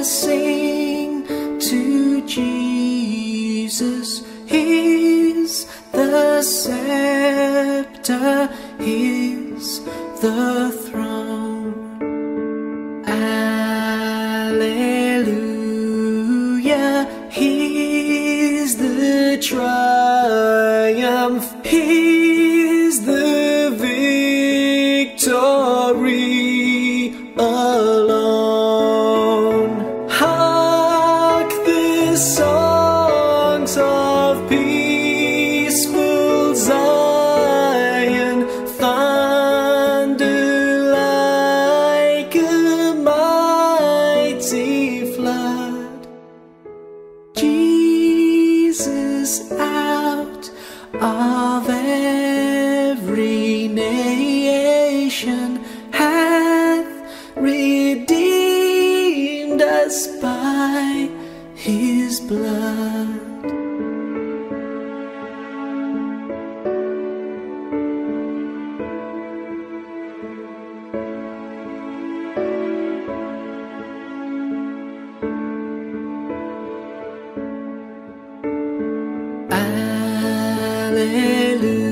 sing to Jesus. He's the scepter, He's the throne. Alleluia, He's the triumph, He's the victory alone. Hark the songs of peaceful Zion, thunder like a mighty flood. Jesus out of every nation hath redeemed us by His blood.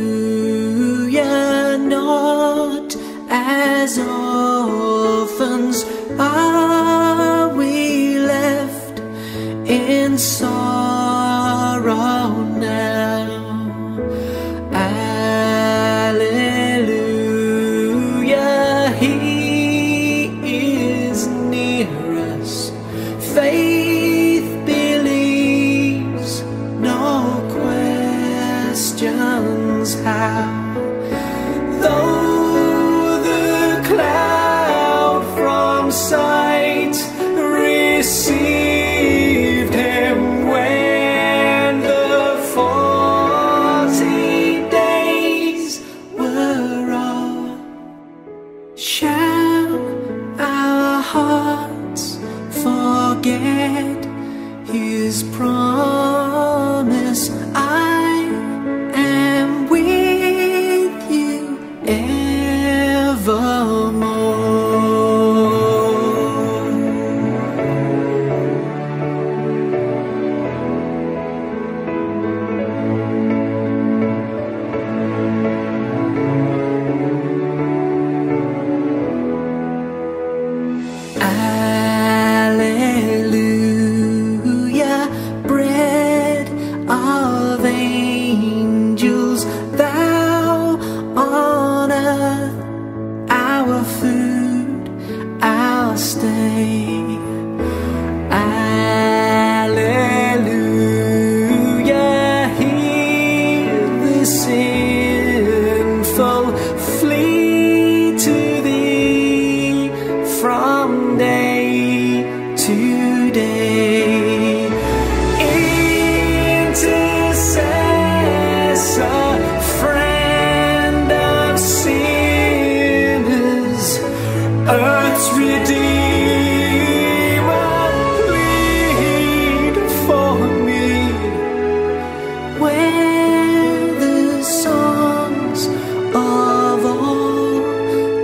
Alleluia, not as orphans are we left in sorrow now. Alleluia, He is near us. Faith believes, no questions how. Though the cloud from sight received Him when the 40 days were o'er, shall our hearts forget His promise? I am with you evermore. Alleluia, bread of angels, thou on earth, our food, our stay. Alleluia, hear the sinful flee to Thee from day to day. Intercessor, friend of sinners, earth's Redeemer, plead for me. Where the songs of all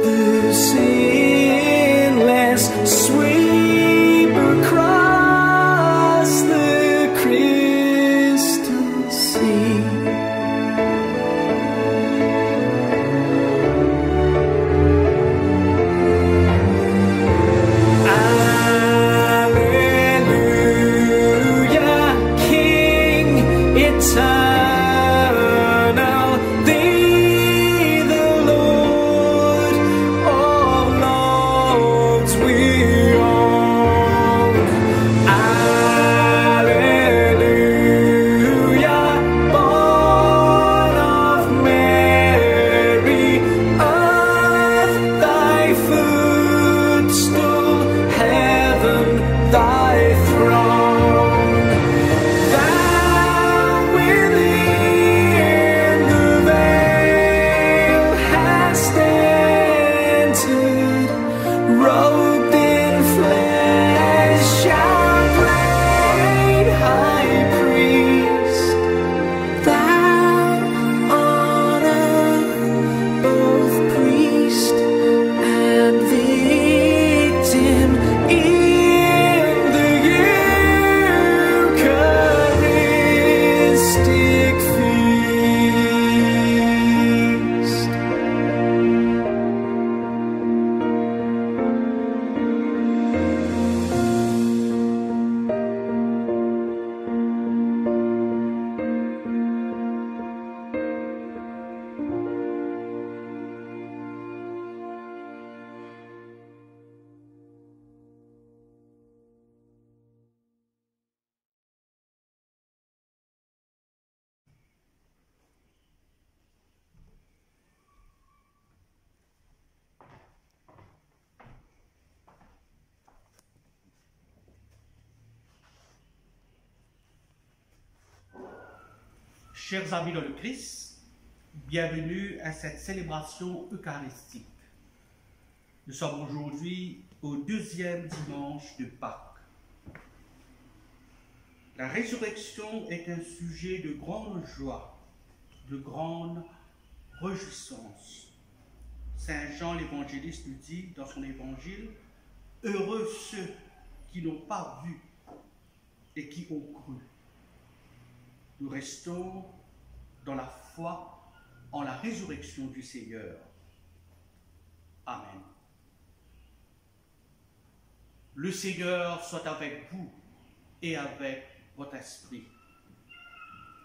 the sinless sweep across the crystal sea. Alleluia, King eternal, Thee the Lord of lords we own. Alleluia, born Chers amis dans le Christ, bienvenue à cette célébration eucharistique. Nous sommes aujourd'hui au deuxième dimanche de Pâques. La résurrection est un sujet de grande joie, de grande réjouissance. Saint Jean l'évangéliste nous dit dans son évangile, « Heureux ceux qui n'ont pas vu et qui ont cru. » Nous restons dans la foi en la résurrection du Seigneur. Amen. Le Seigneur soit avec vous et avec votre esprit.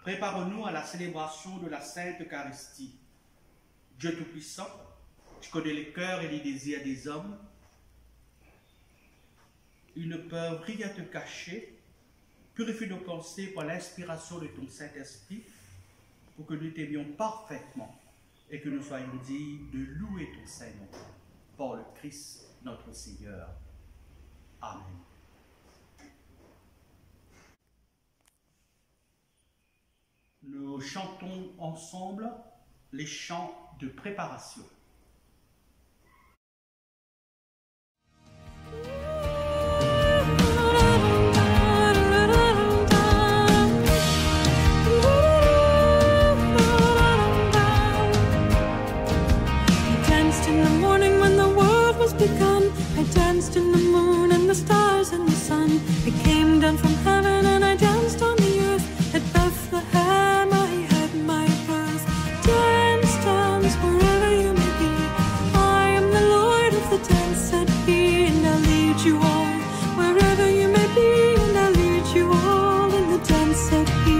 Préparons-nous à la célébration de la Sainte Eucharistie. Dieu Tout-Puissant, tu connais les cœurs et les désirs des hommes. Ils ne peuvent rien te cacher. Purifie nos pensées par l'inspiration de ton Saint-Esprit pour que nous t'aimions parfaitement et que nous soyons dignes de louer ton Saint-Nom. Par le Christ, notre Seigneur. Amen. Nous chantons ensemble les chants de préparation. I danced in the moon and the stars and the sun. I came down from heaven and I danced on the earth. At Bethlehem I had my birth. Dance, dance, wherever you may be. I am the Lord of the dance, said he, and I'll lead you all. Wherever you may be, and I'll lead you all in the dance, said he.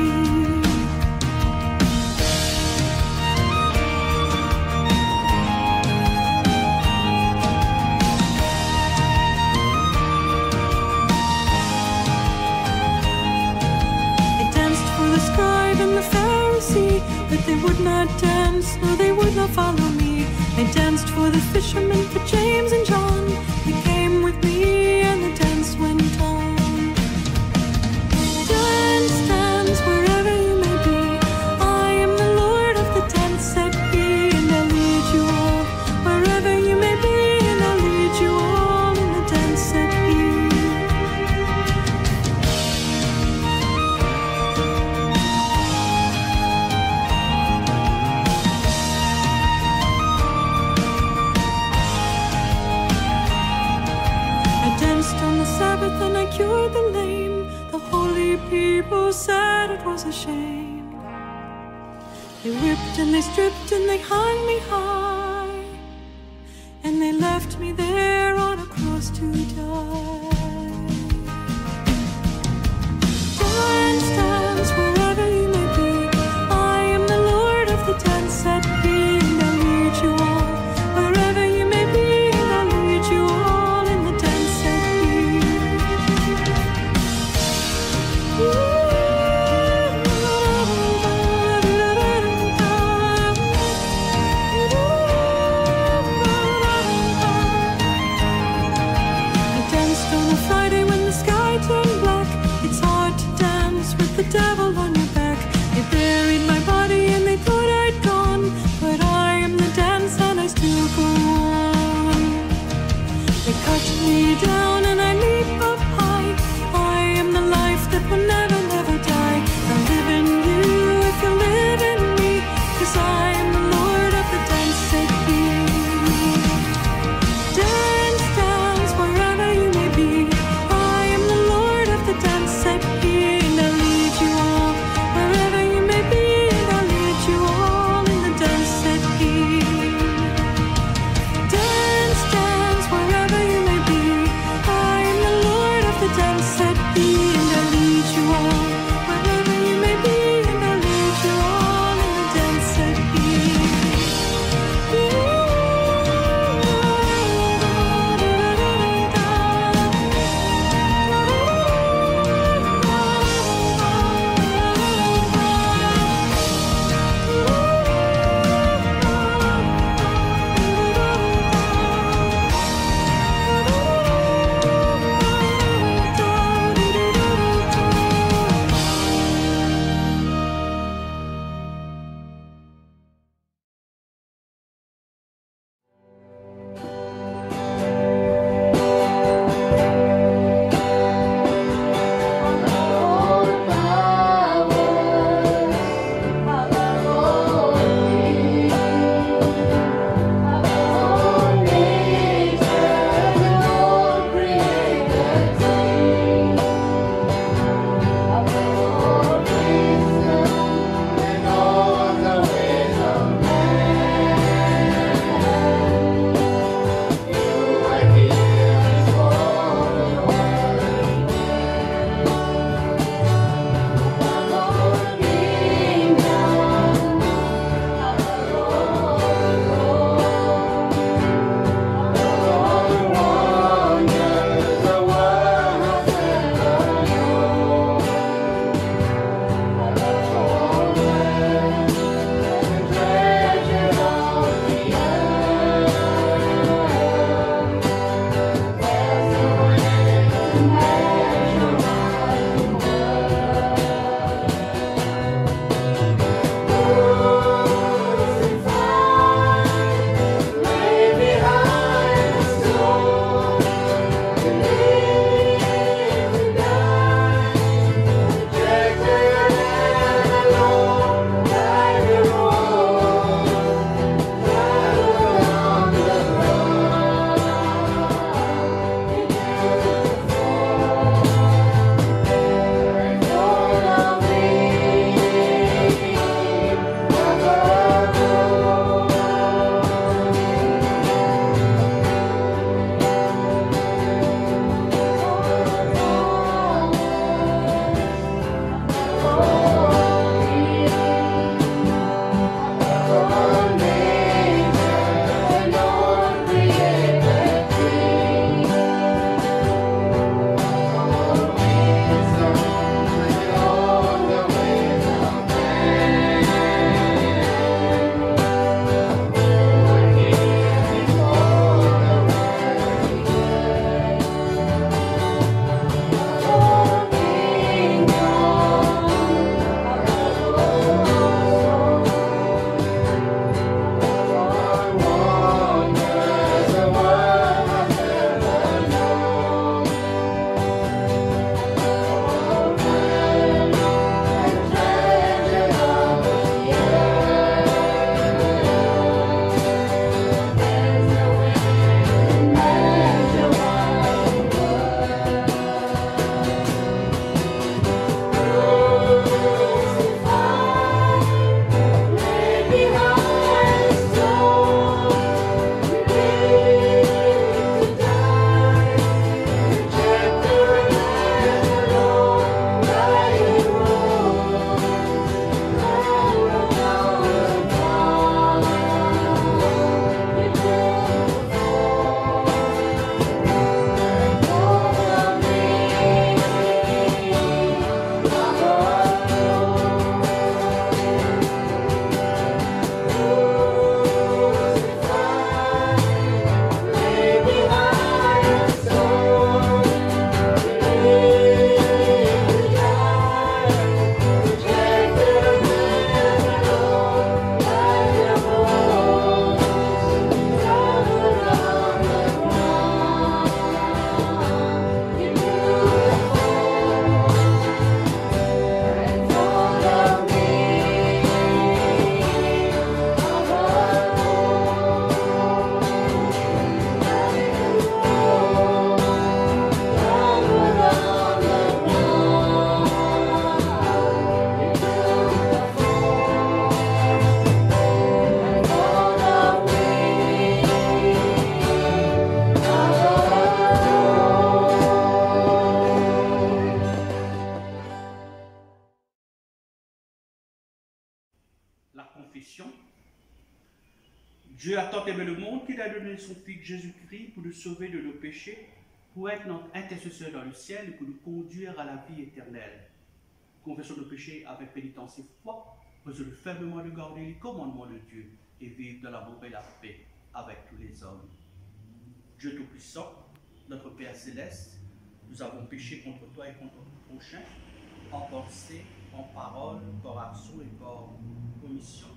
But they would not dance, no, they would not follow me. I danced for the fishermen, for James and John. They came with me and the dance went on. Dance, dance, wherever you may be. I am the Lord of the dance, said he, and I'll lead you all. Wherever you may be, and I'll lead you all in the dance, said he. And I cured the lame. The holy people said it was a shame. They whipped and they stripped and they hung me high, and they left me there on a cross to die. Dance, dance, wherever you may be. I am the Lord of the dance, said he, and I'll lead you all. Wherever you may be, and I'll lead you all in the dance, said he. I danced on confession. Dieu a tant aimé le monde qu'il a donné son Fils Jésus-Christ pour nous sauver de nos péchés, pour être notre intercesseur dans le ciel et pour nous conduire à la vie éternelle. Confessons nos péchés avec pénitence et foi, résolus fermement de garder les commandements de Dieu et vivre dans l'amour et la paix avec tous les hommes. Dieu Tout-Puissant, notre Père Céleste, nous avons péché contre toi et contre notre prochain, en pensée, en parole, par action et par omission,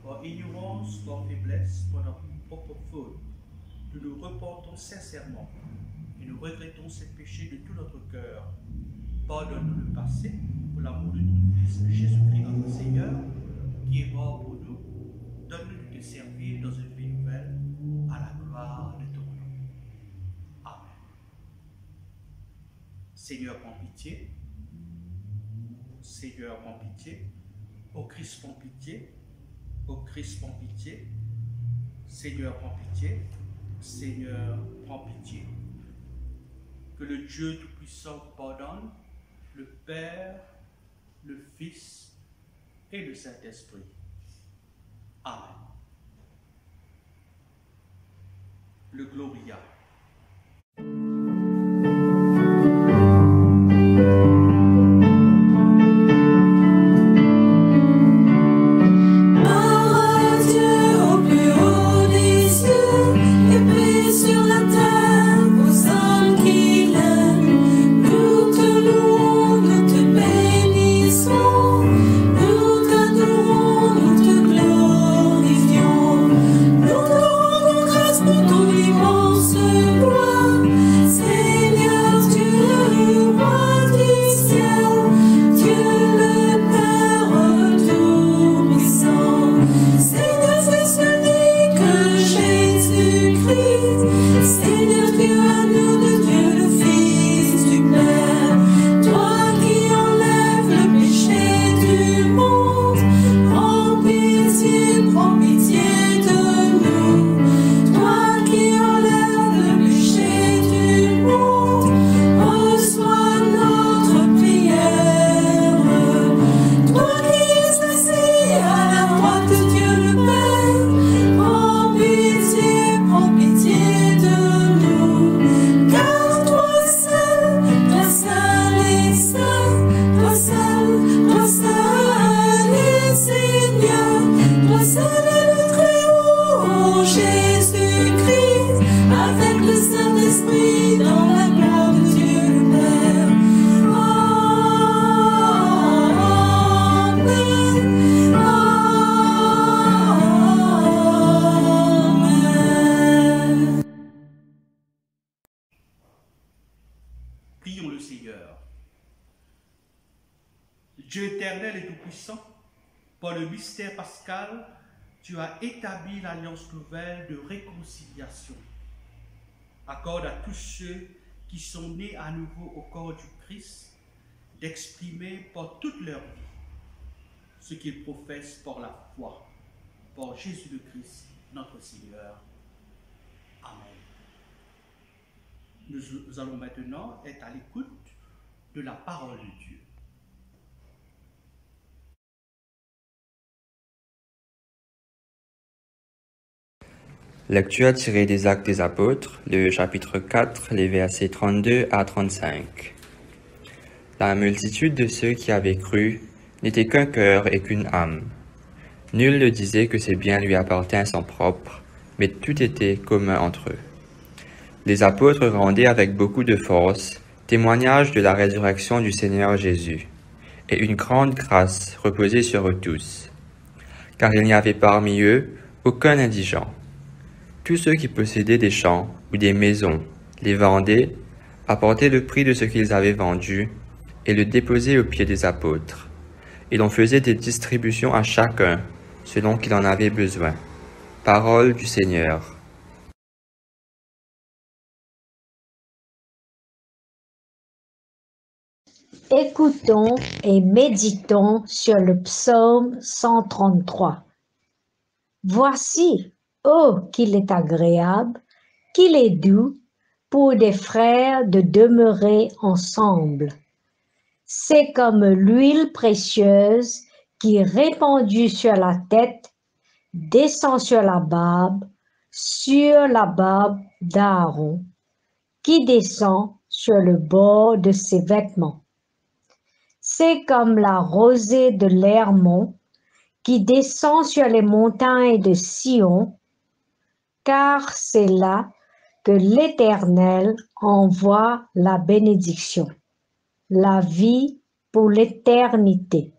par ignorance, par faiblesse, par notre propre faute. Nous nous repentons sincèrement et nous regrettons ces péchés de tout notre cœur. Pardonne-nous le passé pour l'amour de ton Fils Jésus-Christ notre Seigneur, qui est mort pour nous. Donne-nous de te servir dans une vie nouvelle, à la gloire de ton nom. Amen. Seigneur, prends pitié. Seigneur, prends pitié. Ô Christ, prends pitié. Ô Christ, prends pitié. Seigneur, prends pitié. Seigneur, prends pitié. Que le Dieu Tout-Puissant pardonne, le Père, le Fils et le Saint-Esprit. Amen. Le Gloria. Prions le Seigneur. Dieu éternel et tout-puissant, par le mystère pascal, tu as établi l'alliance nouvelle de réconciliation. Accorde à tous ceux qui sont nés à nouveau au corps du Christ d'exprimer par toute leur vie ce qu'ils professent par la foi, par Jésus le Christ, notre Seigneur. Amen. Nous allons maintenant être à l'écoute de la parole de Dieu. Lecture tirée des Actes des Apôtres, le chapitre 4, les versets 32 à 35. La multitude de ceux qui avaient cru n'était qu'un cœur et qu'une âme. Nul ne disait que ses biens lui appartinssent en propre, mais tout était commun entre eux. Les apôtres rendaient avec beaucoup de force témoignage de la résurrection du Seigneur Jésus, et une grande grâce reposait sur eux tous. Car il n'y avait parmi eux aucun indigent. Tous ceux qui possédaient des champs ou des maisons les vendaient, apportaient le prix de ce qu'ils avaient vendu et le déposaient aux pieds des apôtres. Et l'on faisait des distributions à chacun selon qu'il en avait besoin. Parole du Seigneur. Écoutons et méditons sur le psaume 133. Voici, oh, qu'il est agréable, qu'il est doux pour des frères de demeurer ensemble. C'est comme l'huile précieuse qui, répandu sur la tête, descend sur la barbe d'Aaron, qui descend sur le bord de ses vêtements. C'est comme la rosée de l'Hermon qui descend sur les montagnes de Sion, car c'est là que l'Éternel envoie la bénédiction, la vie pour l'éternité.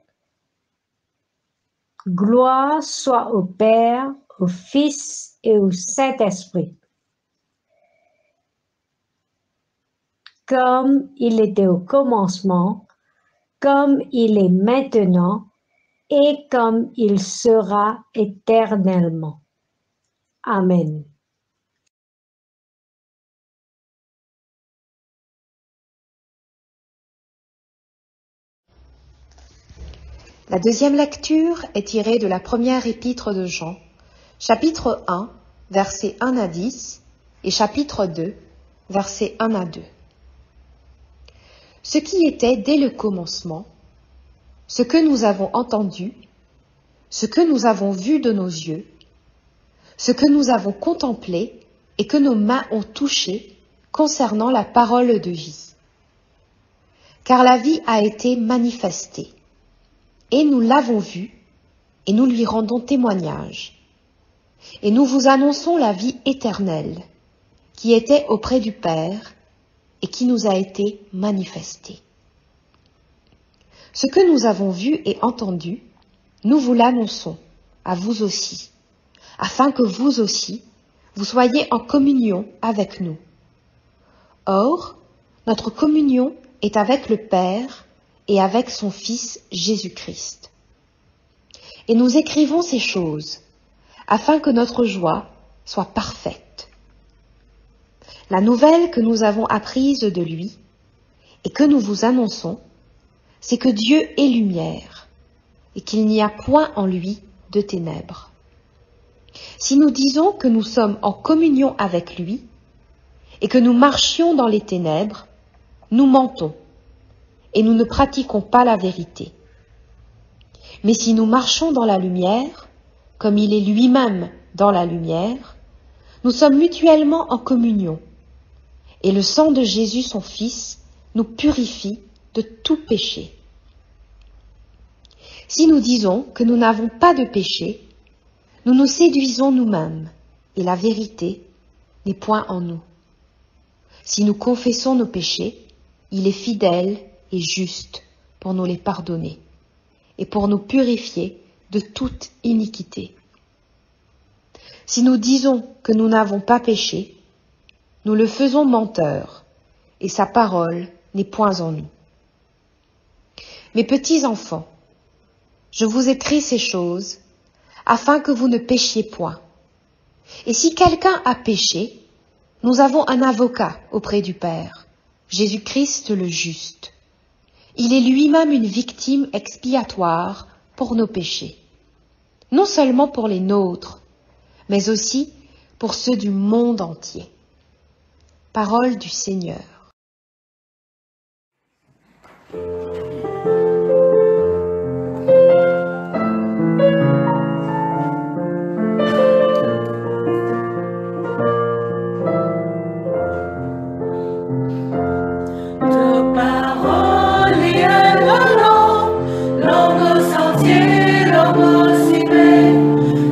Gloire soit au Père, au Fils et au Saint-Esprit, comme il était au commencement, comme il est maintenant et comme il sera éternellement. Amen. La deuxième lecture est tirée de la première épître de Jean, chapitre 1, versets 1 à 10 et chapitre 2, versets 1 à 2. Ce qui était dès le commencement, ce que nous avons entendu, ce que nous avons vu de nos yeux, ce que nous avons contemplé et que nos mains ont touché concernant la parole de vie. Car la vie a été manifestée, et nous l'avons vue, et nous lui rendons témoignage. Et nous vous annonçons la vie éternelle, qui était auprès du Père, et qui nous a été manifestée. Ce que nous avons vu et entendu, nous vous l'annonçons, à vous aussi, afin que vous aussi, vous soyez en communion avec nous. Or, notre communion est avec le Père et avec son Fils Jésus-Christ. Et nous écrivons ces choses, afin que notre joie soit parfaite. La nouvelle que nous avons apprise de lui, et que nous vous annonçons, c'est que Dieu est lumière, et qu'il n'y a point en lui de ténèbres. Si nous disons que nous sommes en communion avec lui, et que nous marchions dans les ténèbres, nous mentons, et nous ne pratiquons pas la vérité. Mais si nous marchons dans la lumière, comme il est lui-même dans la lumière, nous sommes mutuellement en communion, et le sang de Jésus son Fils nous purifie de tout péché. Si nous disons que nous n'avons pas de péché, nous nous séduisons nous-mêmes, et la vérité n'est point en nous. Si nous confessons nos péchés, il est fidèle et juste pour nous les pardonner, et pour nous purifier de toute iniquité. Si nous disons que nous n'avons pas péché, nous le faisons menteur, et sa parole n'est point en nous. Mes petits enfants, je vous écris ces choses, afin que vous ne péchiez point. Et si quelqu'un a péché, nous avons un avocat auprès du Père, Jésus-Christ le juste. Il est lui-même une victime expiatoire pour nos péchés, non seulement pour les nôtres, mais aussi pour ceux du monde entier. Parole du Seigneur.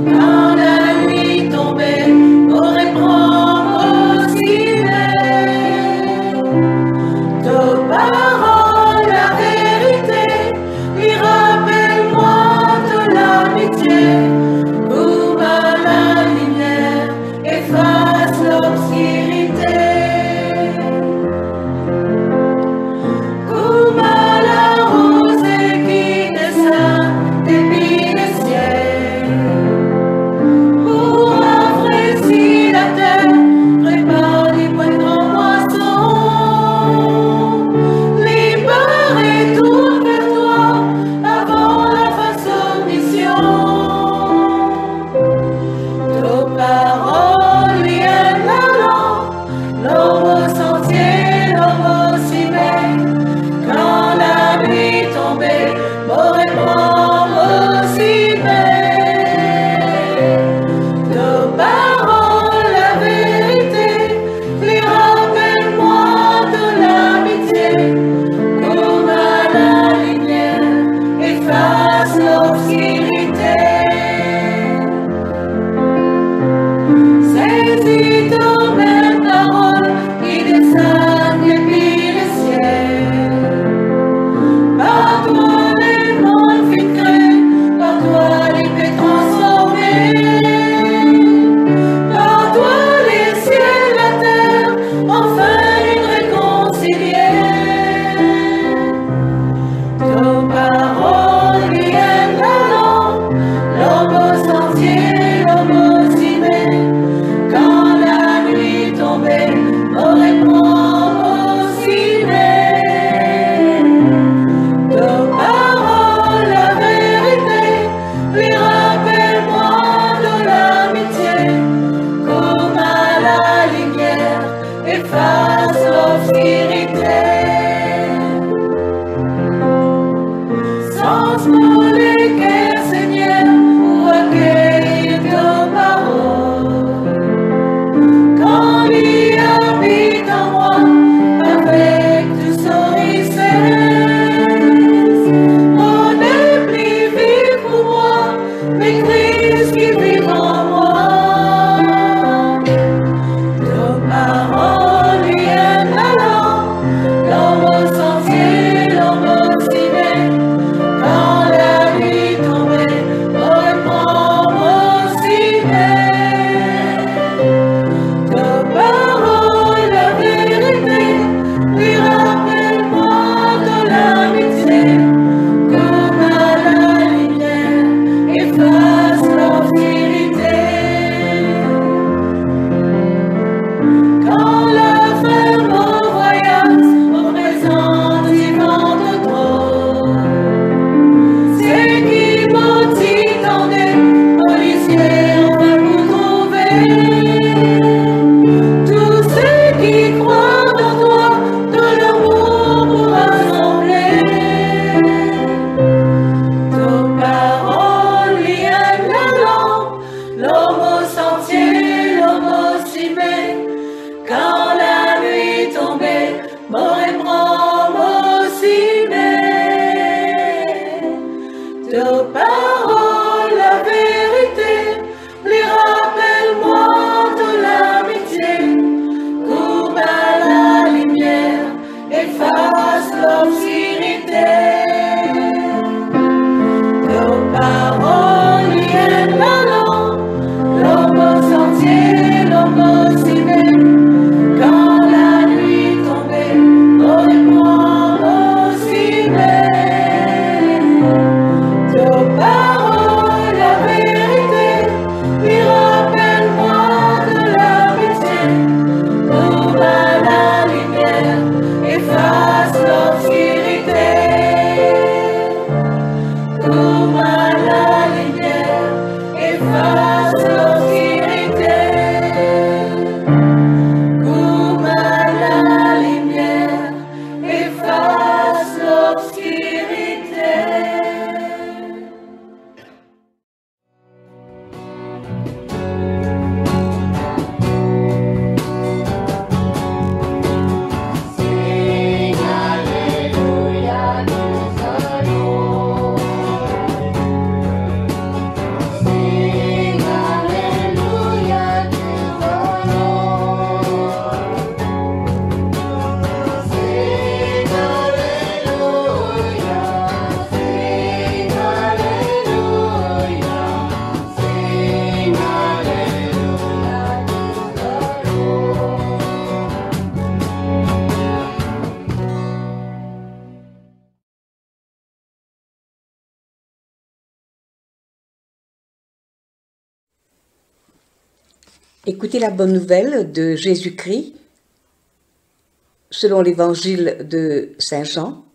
Quand la nuit tombée aurait prendre aussi Écoutez la bonne nouvelle de Jésus-Christ selon l'évangile de Saint Jean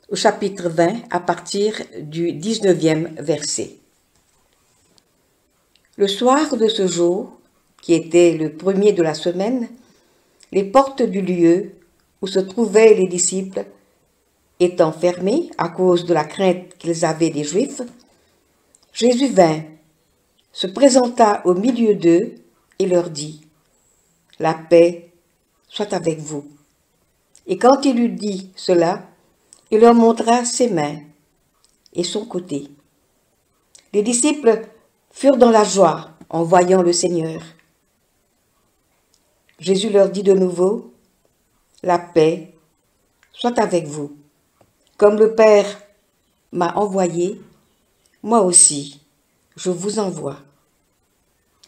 au chapitre 20 à partir du 19e verset. Le soir de ce jour, qui était le premier de la semaine, les portes du lieu où se trouvaient les disciples étant fermées à cause de la crainte qu'ils avaient des Juifs, Jésus vint, se présenta au milieu d'eux et leur dit « La paix soit avec vous ». Et quand il eut dit cela, il leur montra ses mains et son côté. Les disciples furent dans la joie en voyant le Seigneur. Jésus leur dit de nouveau « La paix soit avec vous. Comme le Père m'a envoyé, moi aussi je vous envoie. »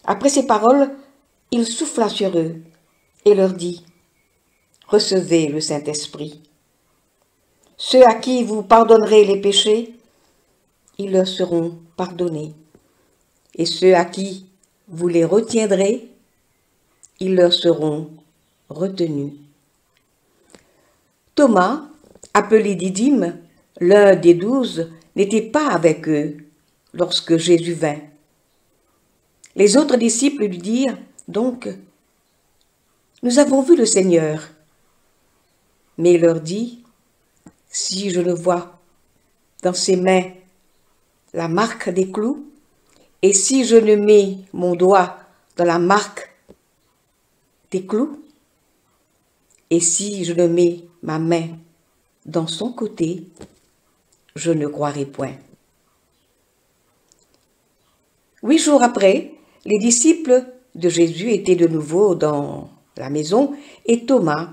Après ces paroles, il souffla sur eux et leur dit « Recevez le Saint-Esprit. Ceux à qui vous pardonnerez les péchés, ils leur seront pardonnés. et ceux à qui vous les retiendrez, ils leur seront retenus. Thomas, appelé Didyme, l'un des 12, n'était pas avec eux lorsque Jésus vint. Les autres disciples lui dirent donc, « Nous avons vu le Seigneur. » Mais il leur dit, « Si je ne vois dans ses mains la marque des clous, et si je ne mets mon doigt dans la marque des clous, et si je ne mets ma main dans son côté, je ne croirai point. » 8 jours après, les disciples de Jésus étaient de nouveau dans la maison et Thomas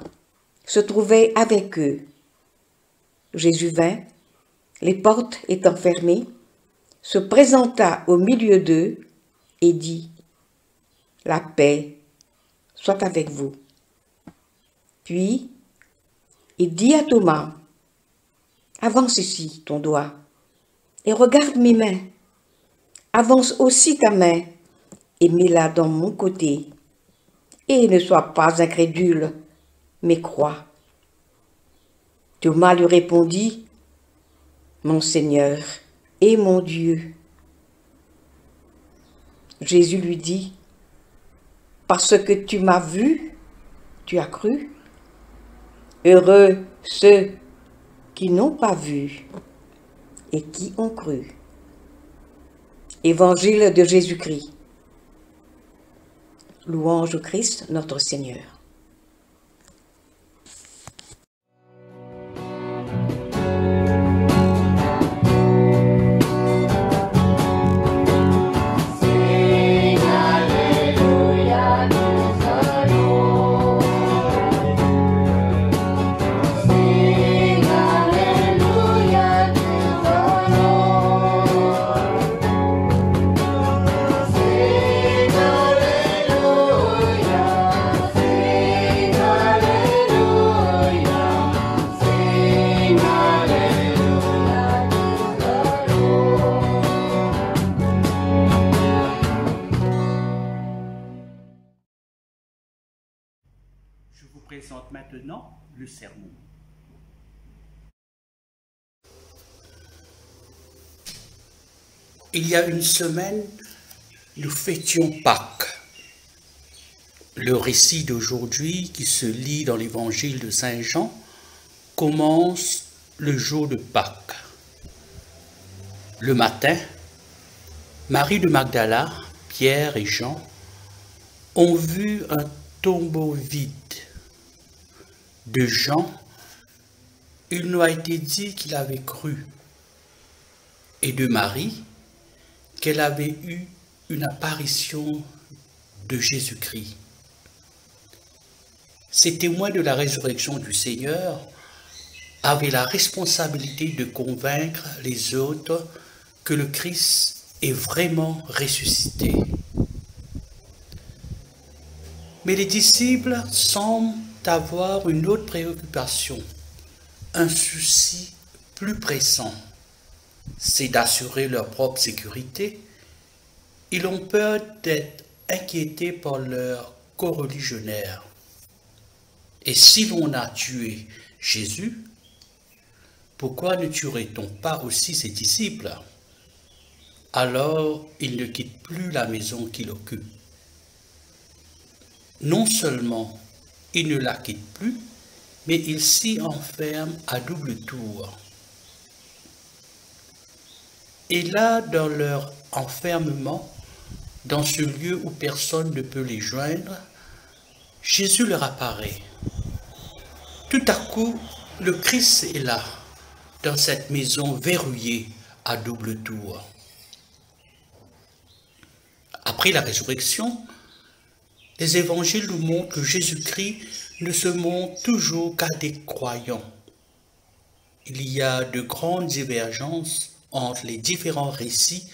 se trouvait avec eux. Jésus vint, les portes étant fermées, se présenta au milieu d'eux et dit, « La paix soit avec vous. » Puis, il dit à Thomas, « Avance ici ton doigt et regarde mes mains. Avance aussi ta main et mets-la dans mon côté. Et ne sois pas incrédule, mais crois. » Thomas lui répondit, « Mon Seigneur et mon Dieu. » Jésus lui dit, « Parce que tu m'as vu, tu as cru. Heureux ceux qui n'ont pas vu et qui ont cru. » Évangile de Jésus-Christ. Louange au Christ, notre Seigneur. Je vous présente maintenant le sermon. Il y a une semaine, nous fêtions Pâques. Le récit d'aujourd'hui, qui se lit dans l'évangile de Saint Jean, commence le jour de Pâques. Le matin, Marie de Magdala, Pierre et Jean ont vu un tombeau vide. De Jean, il nous a été dit qu'il avait cru, et de Marie, qu'elle avait eu une apparition de Jésus-Christ. Ces témoins de la résurrection du Seigneur avaient la responsabilité de convaincre les autres que le Christ est vraiment ressuscité. Mais les disciples semblent avoir une autre préoccupation, un souci plus pressant, c'est d'assurer leur propre sécurité. Ils ont peur d'être inquiétés par leurs coreligionnaires. Et si l'on a tué Jésus, pourquoi ne tuerait-on pas aussi ses disciples? Alors ils ne quittent plus la maison qu'il occupe. Non seulement ils ne la quittent plus, mais ils s'y enferment à double tour. Et là, dans leur enfermement, dans ce lieu où personne ne peut les joindre, Jésus leur apparaît. Tout à coup, le Christ est là, dans cette maison verrouillée à double tour. Après la résurrection, les évangiles nous montrent que Jésus-Christ ne se montre toujours qu'à des croyants. Il y a de grandes divergences entre les différents récits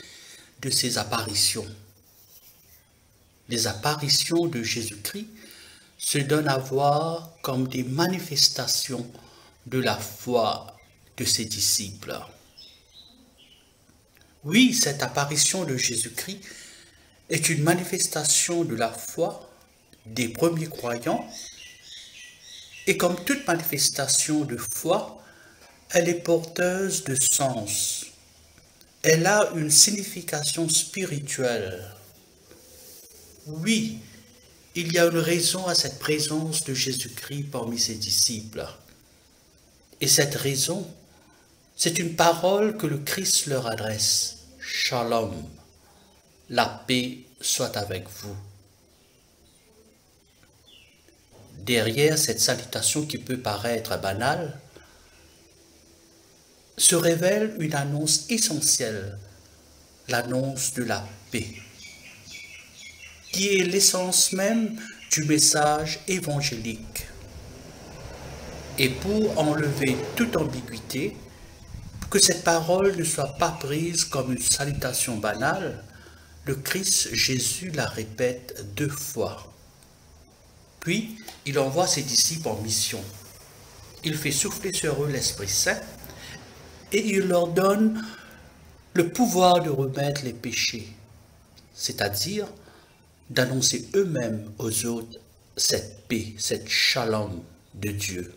de ces apparitions. Les apparitions de Jésus-Christ se donnent à voir comme des manifestations de la foi de ses disciples. Oui, cette apparition de Jésus-Christ est une manifestation de la foi des premiers croyants et comme toute manifestation de foi, elle est porteuse de sens. Elle a une signification spirituelle. Oui, il y a une raison à cette présence de Jésus-Christ parmi ses disciples. Et cette raison, c'est une parole que le Christ leur adresse. Shalom, la paix soit avec vous. Derrière cette salutation qui peut paraître banale, se révèle une annonce essentielle, l'annonce de la paix, qui est l'essence même du message évangélique. Et pour enlever toute ambiguïté, que cette parole ne soit pas prise comme une salutation banale, le Christ Jésus la répète 2 fois. Puis, il envoie ses disciples en mission. Il fait souffler sur eux l'Esprit Saint et il leur donne le pouvoir de remettre les péchés, c'est-à-dire d'annoncer eux-mêmes aux autres cette paix, cette shalom de Dieu.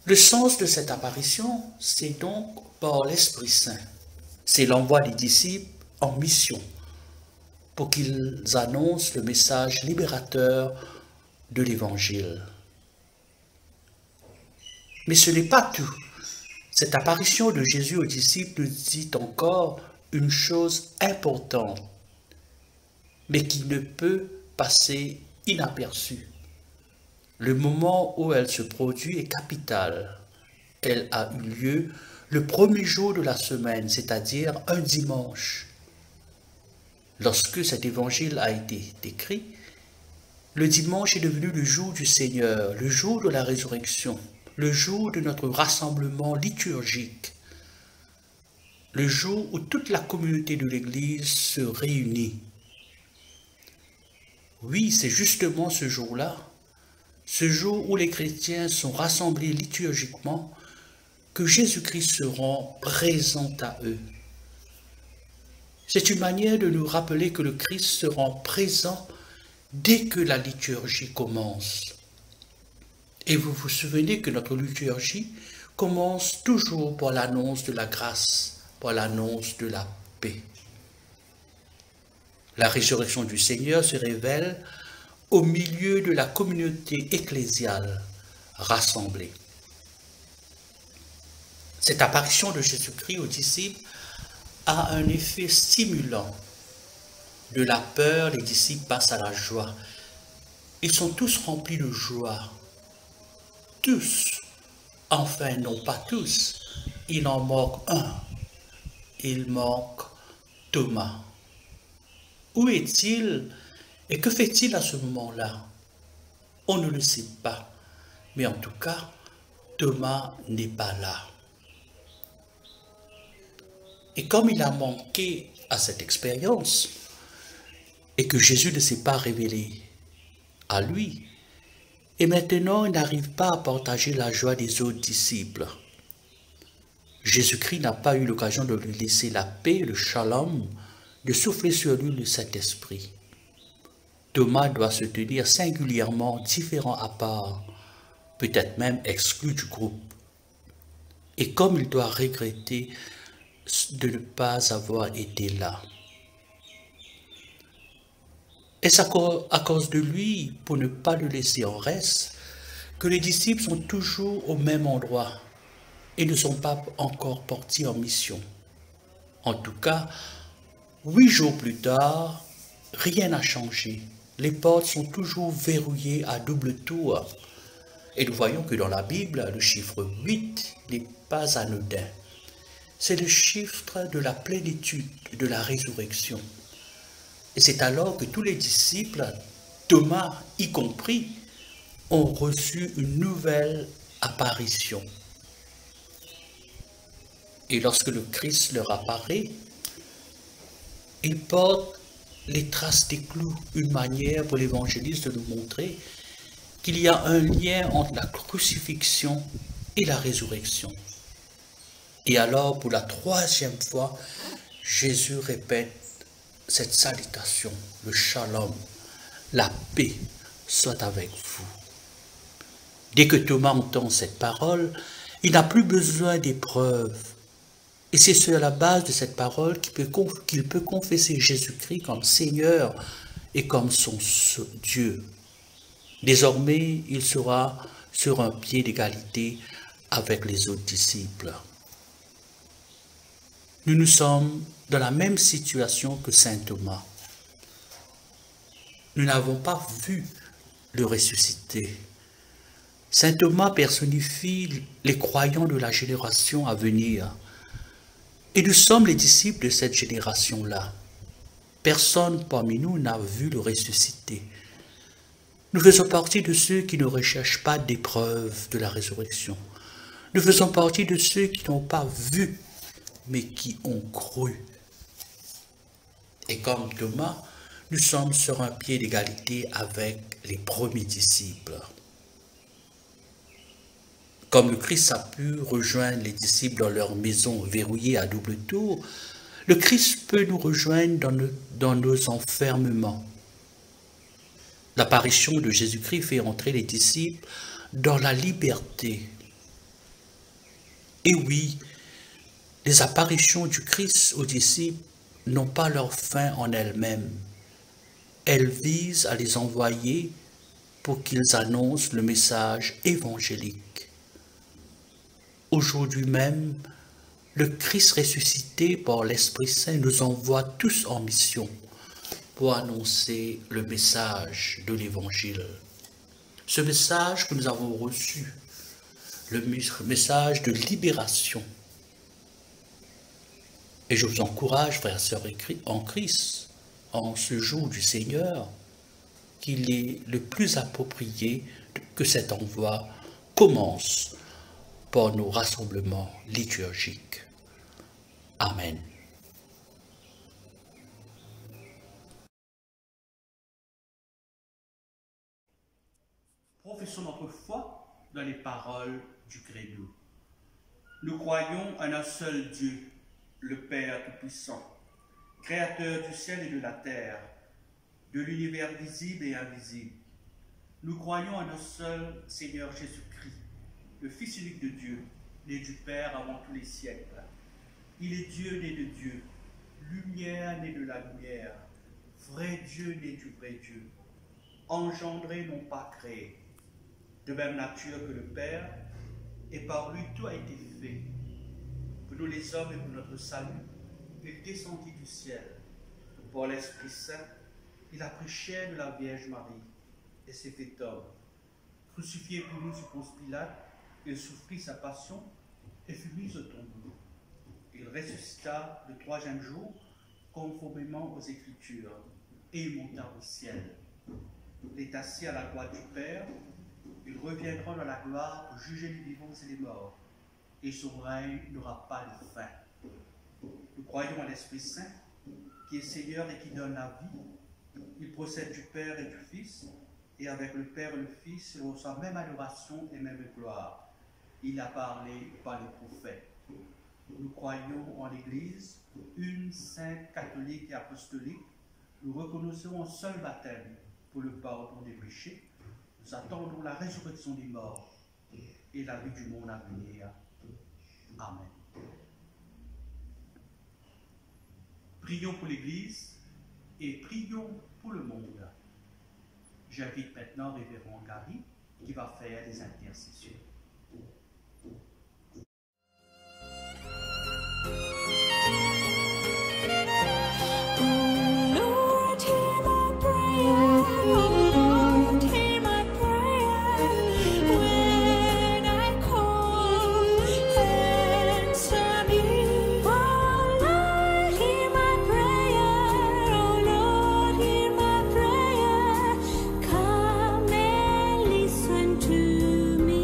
Le sens de cette apparition, c'est donc par l'Esprit Saint. C'est l'envoi des disciples en mission pour qu'ils annoncent le message libérateur de l'Évangile. Mais ce n'est pas tout. Cette apparition de Jésus aux disciples nous dit encore une chose importante, mais qui ne peut passer inaperçue. Le moment où elle se produit est capital. Elle a eu lieu le premier jour de la semaine, c'est-à-dire un dimanche. Lorsque cet évangile a été décrit, le dimanche est devenu le jour du Seigneur, le jour de la résurrection, le jour de notre rassemblement liturgique, le jour où toute la communauté de l'Église se réunit. Oui, c'est justement ce jour-là, ce jour où les chrétiens sont rassemblés liturgiquement, que Jésus-Christ se rend présent à eux. C'est une manière de nous rappeler que le Christ se rend présent dès que la liturgie commence. Et vous vous souvenez que notre liturgie commence toujours par l'annonce de la grâce, par l'annonce de la paix. La résurrection du Seigneur se révèle au milieu de la communauté ecclésiale rassemblée. Cette apparition de Jésus-Christ aux disciples a un effet stimulant. De la peur, les disciples passent à la joie. Ils sont tous remplis de joie. Tous, enfin non pas tous, il en manque un. Il manque Thomas. Où est-il et que fait-il à ce moment-là? On ne le sait pas, mais en tout cas, Thomas n'est pas là. Et comme il a manqué à cette expérience, et que Jésus ne s'est pas révélé à lui, et maintenant il n'arrive pas à partager la joie des autres disciples. Jésus-Christ n'a pas eu l'occasion de lui laisser la paix, le shalom, de souffler sur lui le Saint-Esprit. Thomas doit se tenir singulièrement différent à part, peut-être même exclu du groupe. Et comme il doit regretter de ne pas avoir été là. Est-ce à cause de lui, pour ne pas le laisser en reste, que les disciples sont toujours au même endroit et ne sont pas encore partis en mission? En tout cas, 8 jours plus tard, rien n'a changé. Les portes sont toujours verrouillées à double tour. Et nous voyons que dans la Bible, le chiffre 8 n'est pas anodin. C'est le chiffre de la plénitude de la résurrection. Et c'est alors que tous les disciples, Thomas y compris, ont reçu une nouvelle apparition. Et lorsque le Christ leur apparaît, il porte les traces des clous, une manière pour l'évangéliste de nous montrer qu'il y a un lien entre la crucifixion et la résurrection. Et alors, pour la 3e fois, Jésus répète cette salutation, le shalom, la paix soit avec vous. Dès que Thomas entend cette parole, il n'a plus besoin d'épreuves. Et c'est sur la base de cette parole qu'il peut confesser Jésus-Christ comme Seigneur et comme son Dieu. Désormais, il sera sur un pied d'égalité avec les autres disciples. Nous sommes dans la même situation que saint Thomas. Nous n'avons pas vu le ressuscité. Saint Thomas personnifie les croyants de la génération à venir. Et nous sommes les disciples de cette génération-là. Personne parmi nous n'a vu le ressuscité. Nous faisons partie de ceux qui ne recherchent pas d'épreuves de la résurrection. Nous faisons partie de ceux qui n'ont pas vu, mais qui ont cru. Et comme Thomas, nous sommes sur un pied d'égalité avec les premiers disciples. Comme le Christ a pu rejoindre les disciples dans leur maison verrouillée à double tour, le Christ peut nous rejoindre dans nos enfermements. L'apparition de Jésus-Christ fait entrer les disciples dans la liberté. Et oui, les apparitions du Christ aux disciples n'ont pas leur fin en elles-mêmes. Elles visent à les envoyer pour qu'ils annoncent le message évangélique. Aujourd'hui même, le Christ ressuscité par l'Esprit Saint nous envoie tous en mission pour annoncer le message de l'Évangile. Ce message que nous avons reçu, le message de libération. Et je vous encourage, frères et sœurs en Christ, en ce jour du Seigneur, qu'il est le plus approprié que cet envoi commence par nos rassemblements liturgiques. Amen. Professons notre foi dans les paroles du Credo. Nous croyons en un seul Dieu, le Père Tout-Puissant, Créateur du ciel et de la terre, de l'univers visible et invisible. Nous croyons en un seul Seigneur Jésus-Christ, le Fils unique de Dieu, né du Père avant tous les siècles. Il est Dieu né de Dieu, lumière née de la lumière, vrai Dieu né du vrai Dieu, engendré non pas créé, de même nature que le Père, et par lui tout a été fait. Pour nous les hommes et pour notre salut, il descendit du ciel. Par l'Esprit Saint, il a pris chair de la Vierge Marie et s'est fait homme. Crucifié pour nous sous Ponce Pilate, il souffrit sa passion et fut mis au tombeau. Il ressuscita le troisième jour, conformément aux Écritures, et il monta au ciel. Il est assis à la droite du Père. Il reviendra dans la gloire pour juger les vivants et les morts, et son règne n'aura pas de fin. Nous croyons à l'Esprit Saint, qui est Seigneur et qui donne la vie. Il procède du Père et du Fils, et avec le Père et le Fils, il reçoit même adoration et même gloire. Il a parlé par les prophètes. Nous croyons en l'Église, une sainte, catholique et apostolique. Nous reconnaissons un seul baptême pour le pardon des péchés. Nous attendons la résurrection des morts et la vie du monde à venir. Amen. Prions pour l'Église et prions pour le monde. J'invite maintenant Révérend Gary qui va faire des intercessions. Come and listen to me.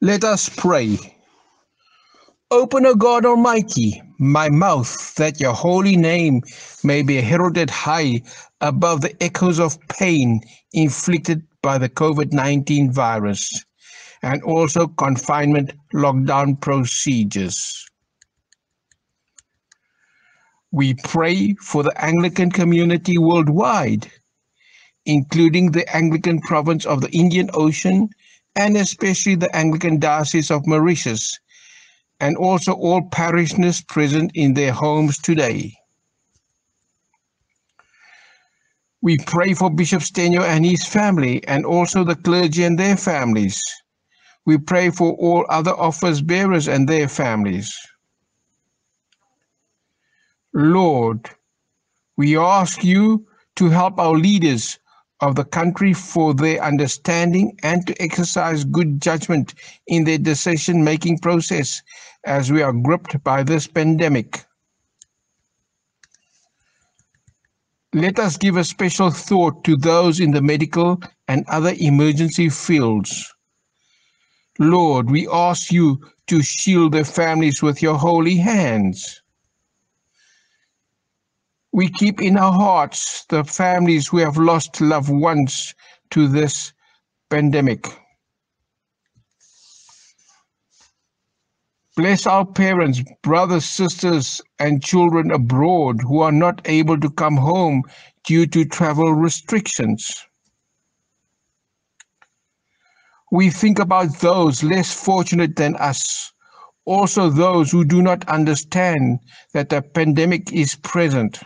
Let us pray. Open, O God Almighty, my mouth, that your holy name may be heralded high above the echoes of pain inflicted by the COVID-19 virus, and also confinement lockdown procedures. We pray for the Anglican community worldwide, including the Anglican province of the Indian Ocean, and especially the Anglican Diocese of Mauritius, and also all parishioners present in their homes today. We pray for Bishop Stenio and his family, and also the clergy and their families. We pray for all other office bearers and their families. Lord, we ask you to help our leaders of the country for their understanding and to exercise good judgment in their decision-making process as we are gripped by this pandemic. Let us give a special thought to those in the medical and other emergency fields. Lord, we ask you to shield their families with your holy hands. We keep in our hearts the families who have lost loved ones to this pandemic. Bless our parents, brothers, sisters, and children abroad who are not able to come home due to travel restrictions. We think about those less fortunate than us, also those who do not understand that the pandemic is present.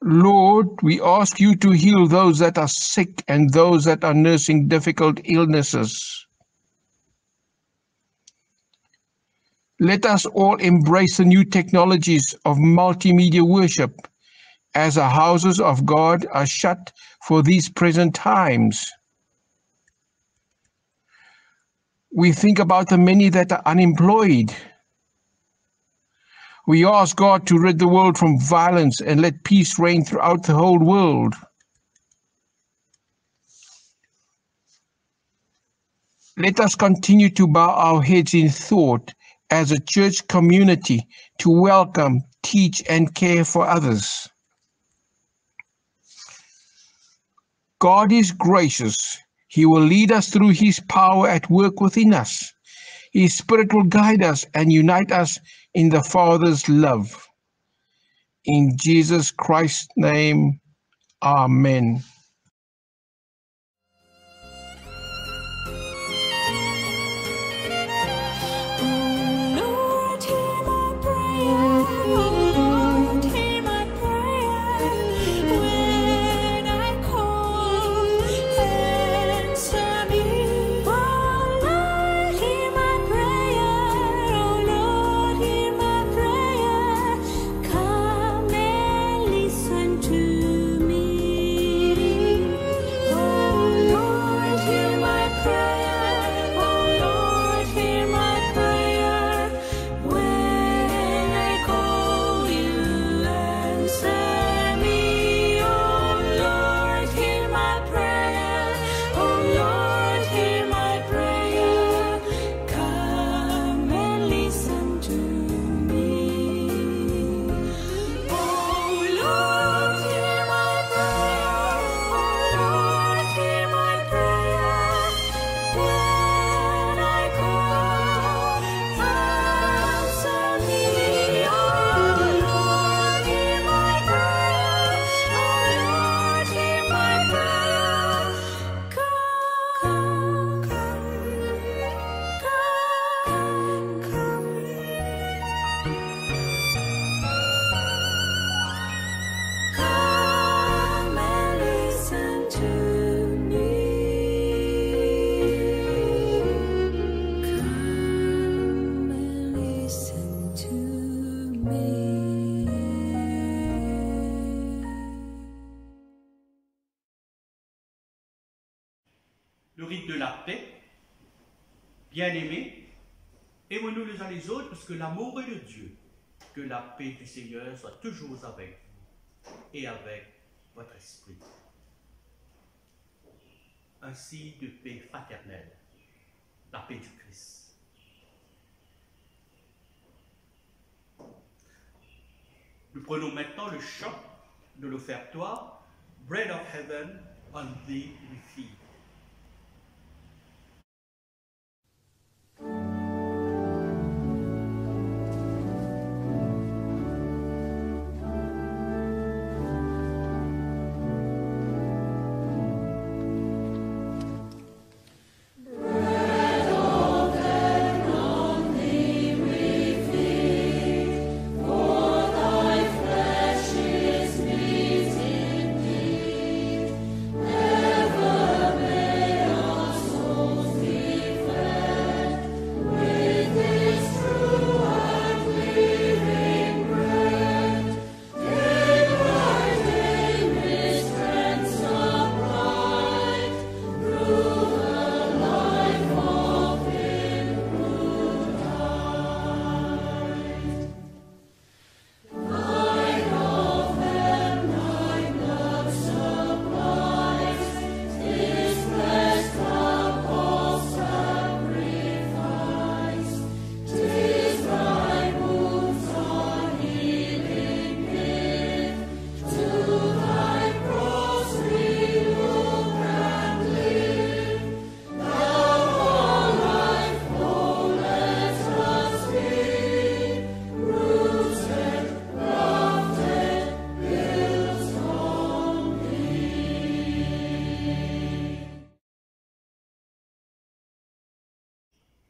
Lord, we ask you to heal those that are sick and those that are nursing difficult illnesses. Let us all embrace the new technologies of multimedia worship as the houses of God are shut for these present times. We think about the many that are unemployed. We ask God to rid the world from violence and let peace reign throughout the whole world. Let us continue to bow our heads in thought as a church community to welcome, teach, and care for others. God is gracious. He will lead us through his power at work within us. His Spirit will guide us and unite us in the Father's love. In Jesus Christ's name, Amen. Lord, hear my prayer. Lord, hear my prayer. When I call, answer me. Oh, Lord, hear my prayer. Oh, Lord, hear my prayer. Come and listen to me. Oh, Lord, hear my prayer. Oh, Lord, hear my prayer. When I call, you answer me. Oh, Lord, hear my prayer. Oh, Lord, hear my prayer. Come and listen to me. Oh, Lord, hear my prayer. Oh, Lord, hear my prayer. When I call, answer me. Oh, Lord, hear my prayer. Oh, Lord, hear my prayer. Come, come and listen to me. Come and listen to me. Le rite de la paix. Bien-aimés, aimons-nous les uns les autres parce que l'amour est de Dieu. Que la paix du Seigneur soit toujours avec vous et avec votre esprit. un signe de paix fraternelle, la paix du Christ. Nous prenons maintenant le chant de l'offertoire, Bread of Heaven, on thee we feed.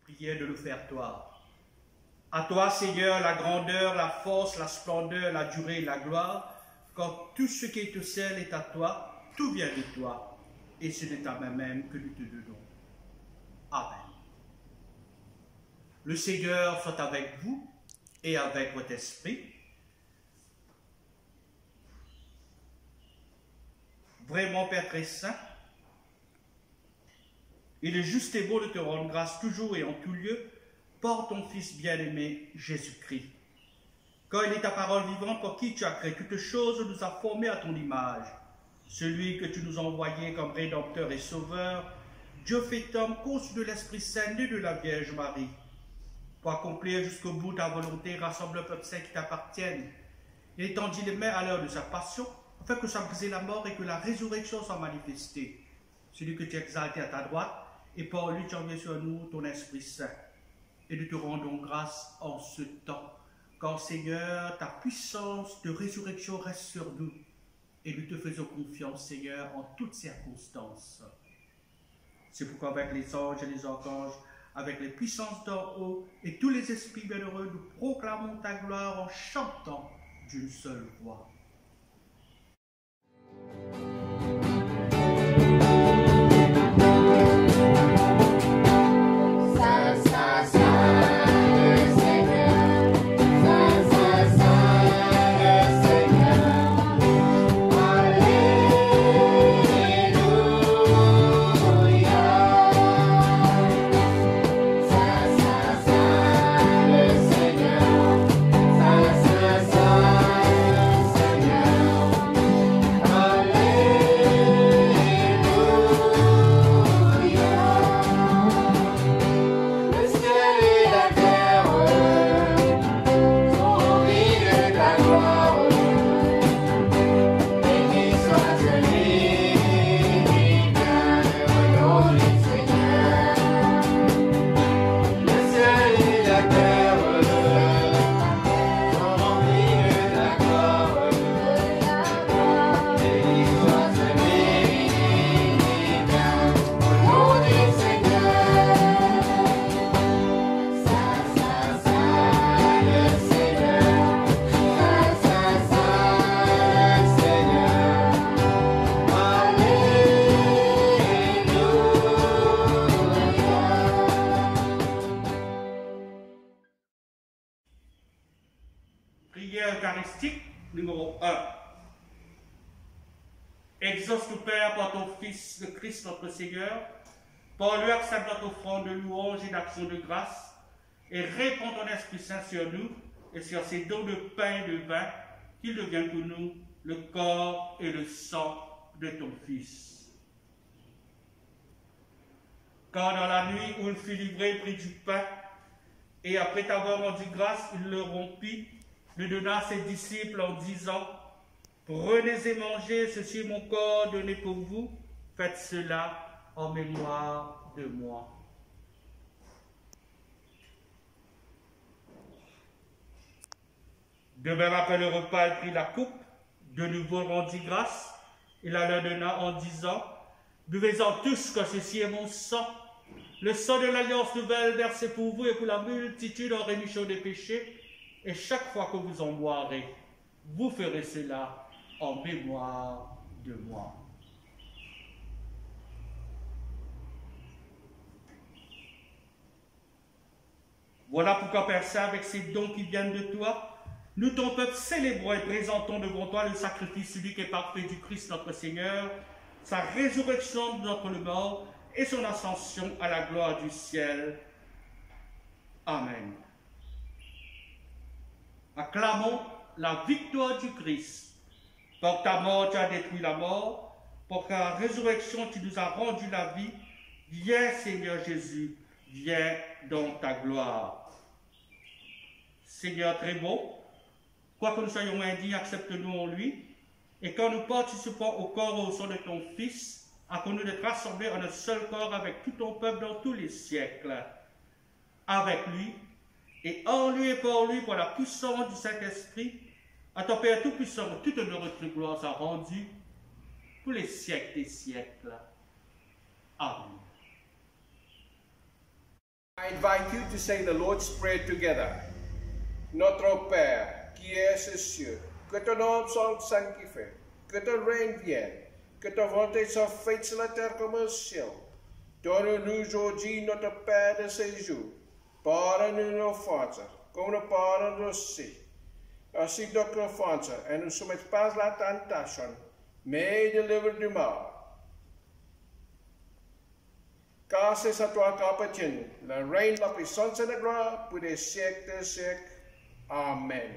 Prière de l'offertoire. À toi, Seigneur, la grandeur, la force, la splendeur, la durée et la gloire, quand tout ce qui est au ciel est à toi, tout vient de toi, et c'est de ta main même que nous te donnons. Amen. Le Seigneur soit avec vous et avec votre esprit. Vraiment, Père très saint, il est juste et beau de te rendre grâce toujours et en tout lieu pour ton Fils bien-aimé, Jésus-Christ. Quand il est ta parole vivante pour qui tu as créé toutes choses, nous a formés à ton image. Celui que tu nous as envoyé comme Rédempteur et Sauveur, Dieu fait homme, conçu de l'Esprit Saint, né de la Vierge Marie. Pour accomplir jusqu'au bout ta volonté, rassemble le peuple saint qui t'appartienne. Il étendit les mains à l'heure de sa passion, afin que soit brisée la mort et que la résurrection soit manifestée. Celui que tu as exalté à ta droite, et par lui tu envoies sur nous ton Esprit Saint. Et nous te rendons grâce en ce temps, car Seigneur, ta puissance de résurrection reste sur nous, et nous te faisons confiance, Seigneur, en toutes circonstances. C'est pourquoi avec les anges et les archanges, avec les puissances d'en haut, et tous les esprits bienheureux, nous proclamons ta gloire en chantant d'une seule voix. Prière eucharistique numéro 1. Exauce-nous, Père, par ton Fils, le Christ, notre Seigneur. Par lui, accepte notre offrande de louange et d'action de grâce, et répands ton Esprit Saint sur nous et sur ces dons de pain et de vin, qu'il devienne pour nous le corps et le sang de ton Fils. Quand dans la nuit où il fut livré, il prit du pain, et après avoir rendu grâce, il le rompit, le donna à ses disciples en disant, « Prenez et mangez, ceci est mon corps donné pour vous, faites cela en mémoire de moi. » De même après le repas, il prit la coupe, de nouveau rendit grâce, et la leur donna en disant, « Buvez-en tous, car ceci est mon sang, le sang de l'alliance nouvelle versé pour vous et pour la multitude en rémission des péchés, et chaque fois que vous en boirez, vous ferez cela en mémoire de moi. » Voilà pourquoi, Père Saint, avec ces dons qui viennent de toi, nous, ton peuple, célébrons et présentons devant toi le sacrifice unique et parfait du Christ notre Seigneur, sa résurrection de notre mort et son ascension à la gloire du ciel. Amen. Acclamons la victoire du Christ. Par ta mort, tu as détruit la mort. Par ta résurrection, tu nous as rendu la vie. Viens, Seigneur Jésus, viens dans ta gloire. Seigneur très bon, quoique nous soyons indignes, accepte-nous en lui. Et quand nous participons au corps et au sang de ton Fils, accorde-nous d'être rassemblés en un seul corps avec tout ton peuple dans tous les siècles. Avec lui, et en lui et pour lui, pour la puissance du Saint-Esprit, à ton Père Tout-Puissant, toute honneur et toute gloire soit rendue pour les siècles des siècles. Amen. I invite you to say the Lord's Prayer together. Notre Père, qui es aux cieux, que ton nom soit sanctifié, que ton règne vienne, que ta volonté soit faite sur la terre comme au ciel. Donne-nous aujourd'hui notre pain de ce jour. Pardonne-nous nos offenses, comme nous pardonnons aussi. Ainsi notre offense, et ne nous soumets pas à la tentation, mais délivre du mal. Car c'est à toi qu'appartient le règne, la puissance et la gloire pour des siècles des siècles. Amen.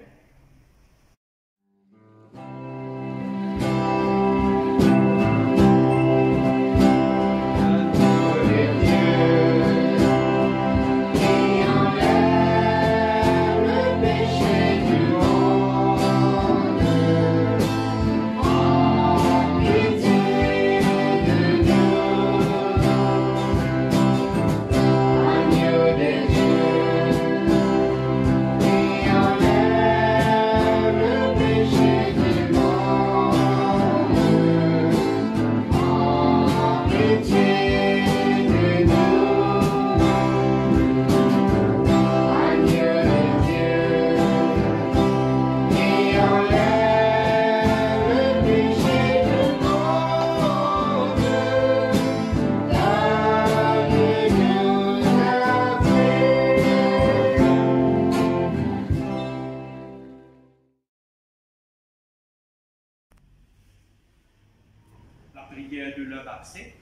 La prière de l'heure accès.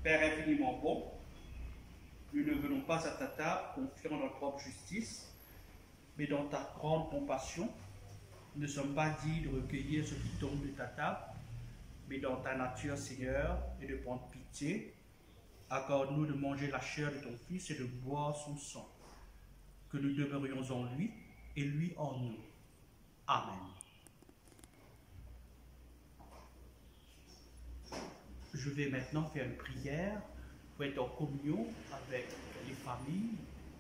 Père infiniment bon, nous ne venons pas à ta table confiant notre propre justice, mais dans ta grande compassion, nous ne sommes pas dignes de recueillir ce qui tombe de ta table, mais dans ta nature, Seigneur, et de prendre pitié, accorde-nous de manger la chair de ton Fils et de boire son sang, que nous demeurions en lui et lui en nous. Amen. Je vais maintenant faire une prière pour être en communion avec les familles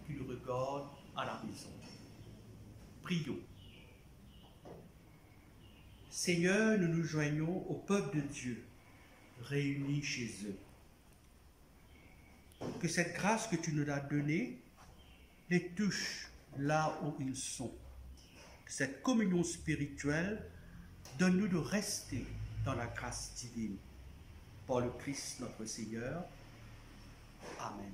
qui nous regardent à la maison. Prions. Seigneur, nous nous joignons au peuple de Dieu, réunis chez eux. Que cette grâce que tu nous as donnée les touche là où ils sont. Que cette communion spirituelle donne-nous de rester dans la grâce divine. Par le Christ notre Seigneur. Amen.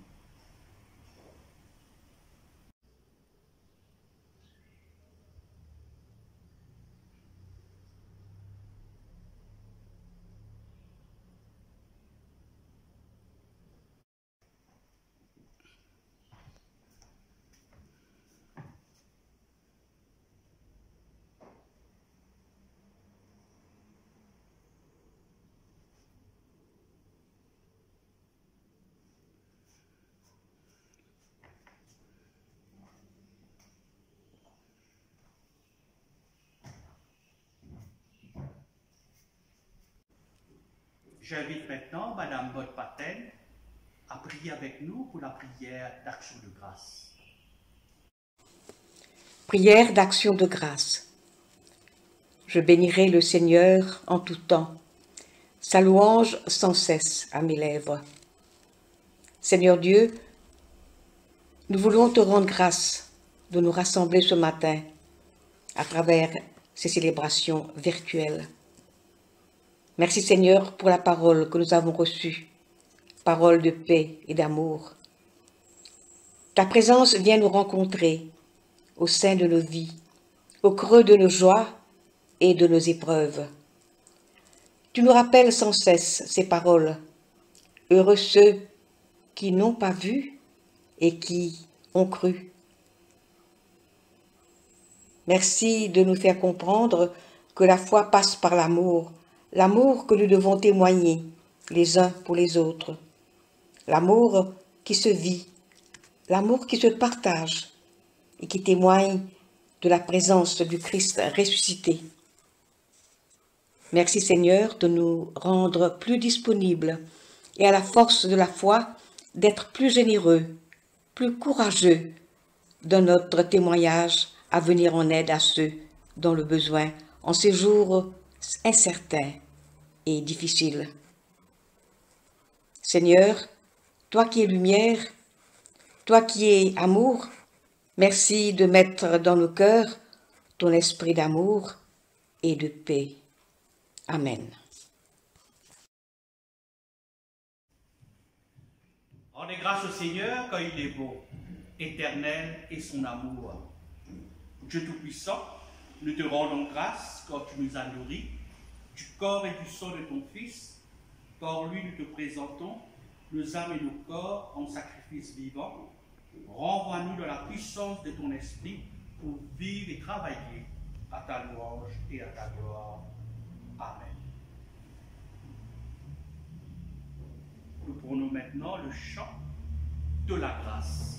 J'invite maintenant Madame Bodpaten à prier avec nous pour la prière d'action de grâce. Prière d'action de grâce. Je bénirai le Seigneur en tout temps, sa louange sans cesse à mes lèvres. Seigneur Dieu, nous voulons te rendre grâce de nous rassembler ce matin à travers ces célébrations virtuelles. Merci Seigneur pour la parole que nous avons reçue, parole de paix et d'amour. Ta présence vient nous rencontrer au sein de nos vies, au creux de nos joies et de nos épreuves. Tu nous rappelles sans cesse ces paroles. Heureux ceux qui n'ont pas vu et qui ont cru. Merci de nous faire comprendre que la foi passe par l'amour, l'amour que nous devons témoigner les uns pour les autres, l'amour qui se vit, l'amour qui se partage et qui témoigne de la présence du Christ ressuscité. Merci Seigneur de nous rendre plus disponibles et à la force de la foi d'être plus généreux, plus courageux dans notre témoignage à venir en aide à ceux dans le besoin en ces jours incertains et difficiles. Seigneur, toi qui es lumière, toi qui es amour, merci de mettre dans nos cœurs ton esprit d'amour et de paix. Amen. Rendez grâce au Seigneur quand il est beau, éternel est son amour. Dieu Tout-Puissant, nous te rendons grâce quand tu nous as nourris du corps et du sang de ton Fils. Par lui, nous te présentons nos âmes et nos corps en sacrifice vivant. Renvoie-nous dans la puissance de ton esprit pour vivre et travailler à ta louange et à ta gloire. Amen. Nous prenons maintenant le chant de la grâce.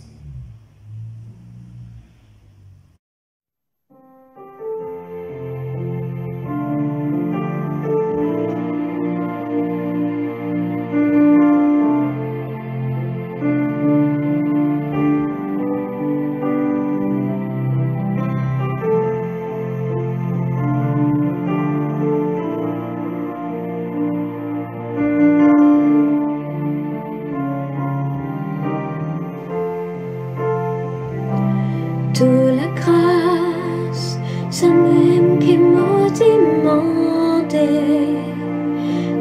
De la grâce, c'est même qui m'a demandé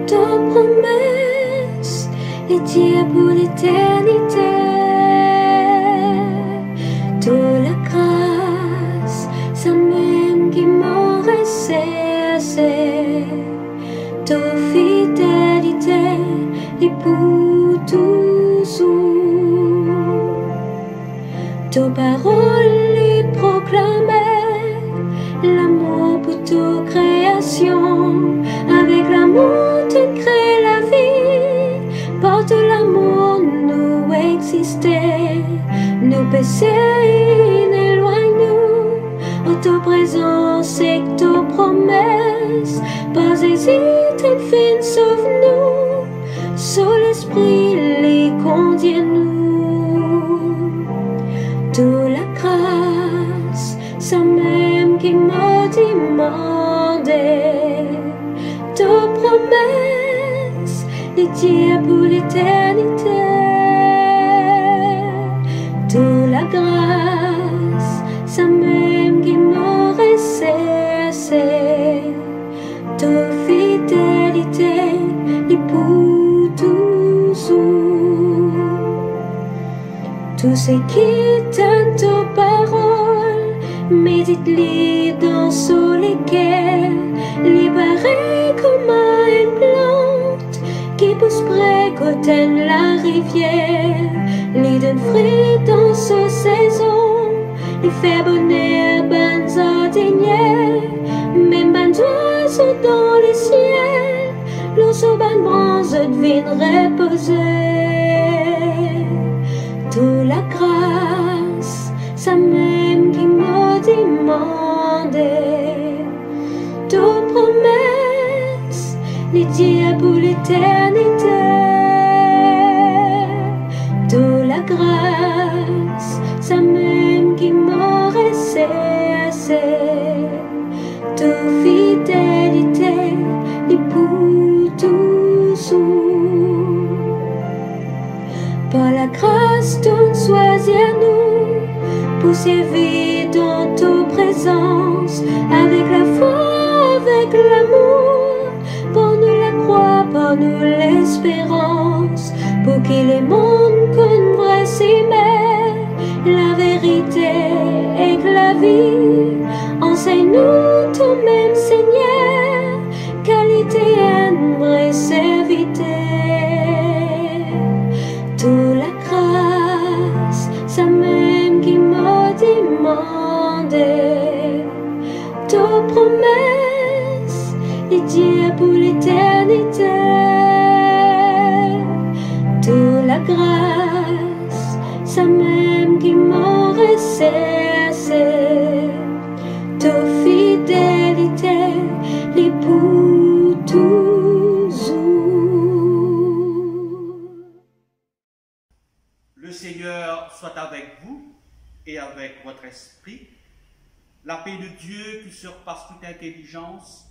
ta promesse, les dire pour l'éternité. De la grâce, c'est même qui m'aurait cessé ta fidélité, et pour toujours. Ta parole proclamer l'amour pour toute création, avec l'amour tu crées la vie, par de l'amour nous exister, nous péchés éloigne-nous, en ta présence et ta promesse, pas hésite, enfin sauve-nous, sur l'esprit les conduis-nous. De la grâce, c'est même qui m'a demandé ta promesse, les dire pour l'éternité. De la grâce, c'est même qui m'aurait cessé ta fidélité, et pour toujours. Tout ce qui t'aime ta parole, médite-les dans lesquels, libéré comme une plante qui pousse près côté la rivière, les donne fruit dans sa saison, les fait bonheur, ben jardinier, même ben oiseaux dans les ciels, l'oiseau ben bronze devine reposer. De la grâce, c'est même qui m'a demandé ta promesse, les dieux pour l'éternité. De la grâce, ça même qui m'aurait cessé. De fidélité, et pour toujours. Par la grâce, donne choisir nous pour servir dans ta présence, avec la foi, avec l'amour, pour nous la croix, pour nous l'espérance, pour que les mondes connaissent s'aimer, la vérité et la vie. Enseigne-nous toi-même, Seigneur, qualité et vraie serviteur. De la grâce, ça même qui m'a demandé. Ta promesse, les dieux pour l'éternité. De la grâce, ça même qui m'aurait cessé. Ta fidélité, les pour toujours. Le Seigneur soit avec vous et avec votre esprit. La paix de Dieu qui surpasse toute intelligence,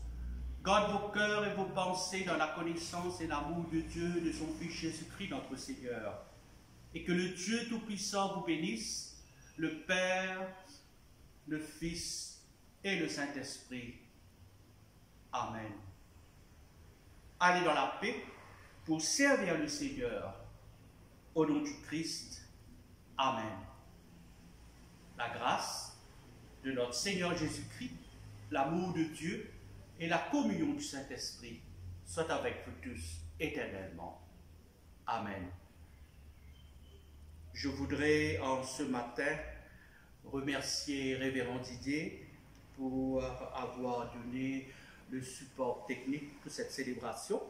garde vos cœurs et vos pensées dans la connaissance et l'amour de Dieu, de son Fils Jésus-Christ notre Seigneur. Et que le Dieu Tout-Puissant vous bénisse, le Père, le Fils et le Saint-Esprit. Amen. Allez dans la paix pour servir le Seigneur. Au nom du Christ. Amen. La grâce de notre Seigneur Jésus-Christ, l'amour de Dieu et la communion du Saint-Esprit soient avec vous tous éternellement. Amen. Je voudrais en ce matin remercier Révérend Didier pour avoir donné le support technique de cette célébration.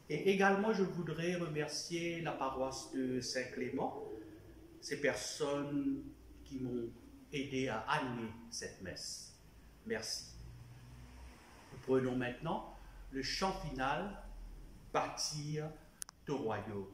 Et également, je voudrais remercier la paroisse de Saint-Clément, ces personnes qui m'ont aidé à animer cette messe. Merci. Nous prenons maintenant le chant final, Partir de royaume.